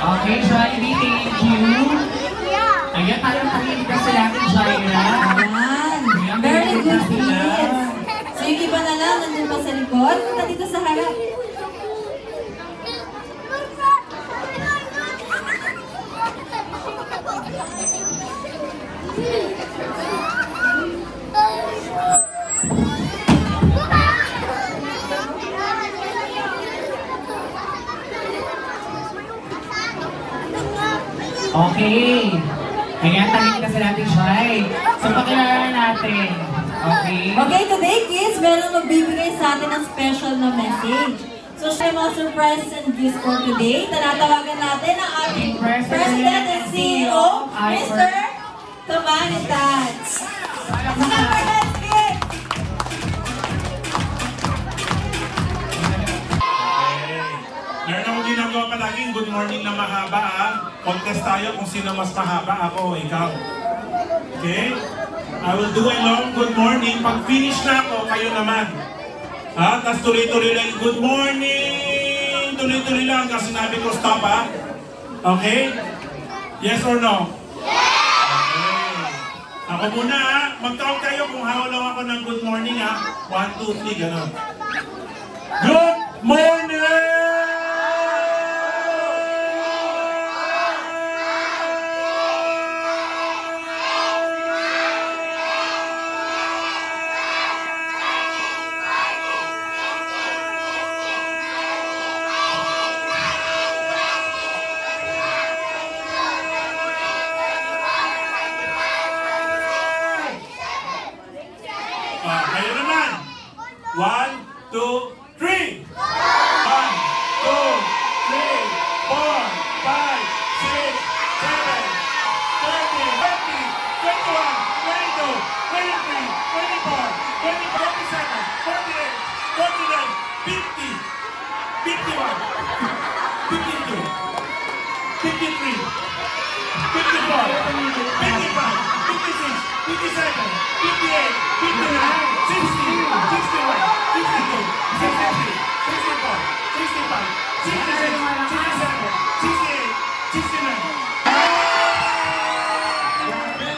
Okay, Shiny, thank you. Ayan, parang tahimik ka sila ating Shaira. Ayan. Very good, please. So yung iba na lang, nandun pa sa likod. Punta dito sa harap. Okay. Ayan, tahimik ka sila ating Shai. So, pakilala natin. Okay. Okay, today kids, meron magbibigay sa atin ng special na message. So, siya mga surprises and gifts for today. Tanatawagan natin ang ating President and CEO, Mr. Tomanitats. Let's get! Meron akong ginagawa palaging good morning na mahaba ha. Contest tayo kung sino mas mahaba, ako o ikaw. Okay? I will do a long good morning. Pag finish na ako, kayo naman. Ha? Tapos tuloy-tuloy lang, good morning! Tuloy-tuloy lang kasi sinabi ko stop ha. Okay? Yes or no? Okay. Ako muna ha. Mag-count kayo kung how lang ako ng good morning ha. 1, 2, 3, gano'n. Good morning! Kayo naman. 1, 2, 3. 1, 2, 3, 4, 5, 6, 7, 20, 21, 22, 23, 24, 25, 26, 27, 28,